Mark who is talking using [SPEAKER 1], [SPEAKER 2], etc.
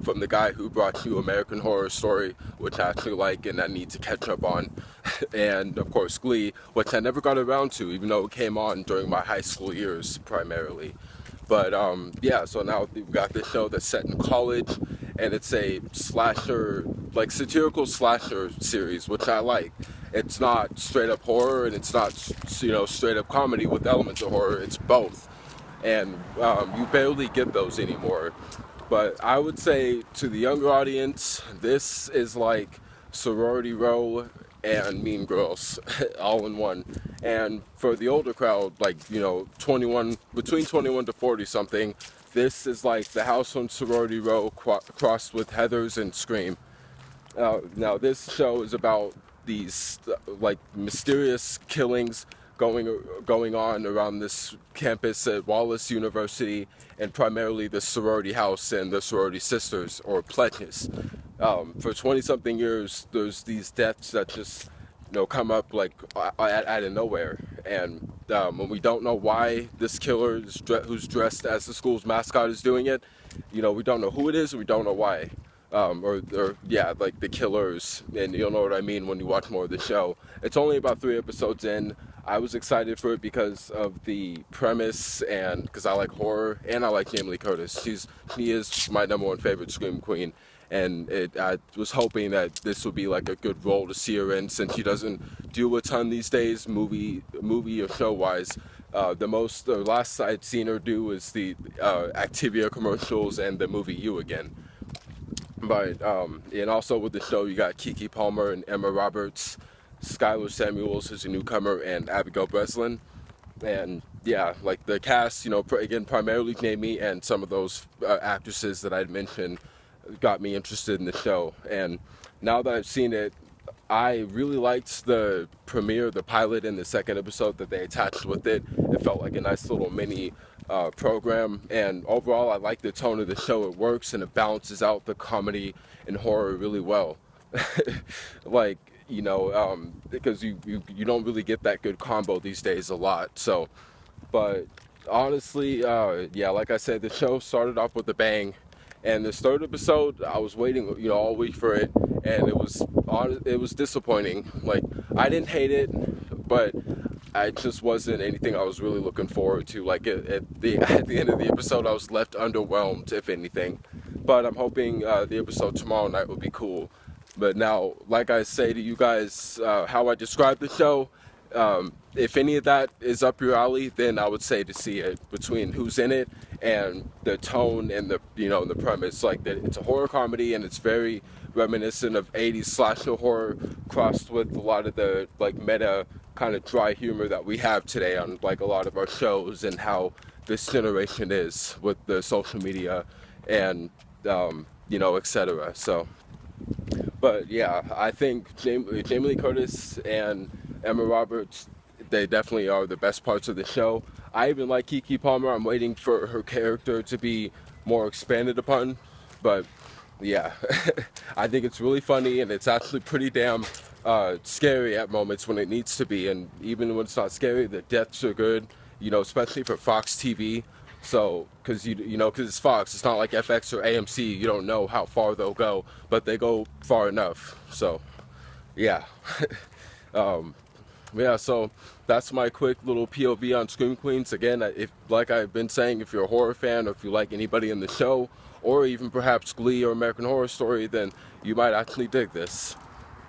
[SPEAKER 1] from the guy who brought you American Horror Story, which I actually like and I need to catch up on, and of course Glee, which I never got around to, even though it came on during my high school years primarily. But yeah, so now we've got this show that's set in college, and it's a slasher, like satirical slasher series, which I like. It's not straight up horror, and it's not, straight up comedy with elements of horror. It's both, and you barely get those anymore. But I would say to the younger audience, this is like Sorority Row and Mean Girls all in one. And for the older crowd, like, 21, between 21 to 40 something, this is like the House on Sorority Row crossed with Heathers and Scream. Now this show is about these like mysterious killings going on around this campus at Wallace University, and primarily the sorority house and the sorority sisters, or pledges. For 20-something years, there's these deaths that just come up like out of nowhere, and when we don't know why this killer who's dressed as the school's mascot is doing it, we don't know who it is, and we don't know why. Or yeah, like the killers, and you'll know what I mean when you watch more of the show. It's only about 3 episodes in. I was excited for it because of the premise, and because I like horror, and I like Jamie Lee Curtis. She is my #1 favorite Scream Queen, and I was hoping that this would be like a good role to see her in, since she doesn't do a ton these days, movie or show wise. The last I'd seen her do is the Activia commercials and the movie You Again. But and also with the show, you got Keke Palmer and Emma Roberts, Skylar Samuels, who's a newcomer, and Abigail Breslin. And yeah, like the cast, again, primarily Jamie and some of those actresses that I'd mentioned got me interested in the show. And now that I've seen it, I really liked the premiere, the pilot, and the second episode that they attached with it. It felt like a nice little mini program, and overall I like the tone of the show. It works and it balances out the comedy and horror really well. Like, because you don't really get that good combo these days a lot. So, but honestly, yeah, like I said, the show started off with a bang, and this third episode, I was waiting, all week for it, and it was disappointing. Like, I didn't hate it, but it just wasn't anything I was really looking forward to. Like at the end of the episode, I was left underwhelmed, if anything. But I'm hoping the episode tomorrow night will be cool. But now, like I say to you guys, how I describe the show, if any of that is up your alley, then I would say to see it. Between who's in it and the tone and the premise, like that it's a horror comedy, and it's very reminiscent of 80s slasher horror crossed with a lot of the like meta kind of dry humor that we have today on like a lot of our shows, and how this generation is with the social media and etc. So, but yeah, I think Jamie Lee Curtis and Emma Roberts, they definitely are the best parts of the show. I even like Keke Palmer. I'm waiting for her character to be more expanded upon, but yeah, I think it's really funny, and it's actually pretty damn scary at moments when it needs to be. And even when it's not scary, the deaths are good, especially for Fox TV. So, because because it's Fox, it's not like FX or AMC. You don't know how far they'll go, but they go far enough. So, yeah. Yeah, so that's my quick little POV on Scream Queens. Again, if, like I've been saying, if you're a horror fan, or if you like anybody in the show, or even perhaps Glee or American Horror Story, then you might actually dig this.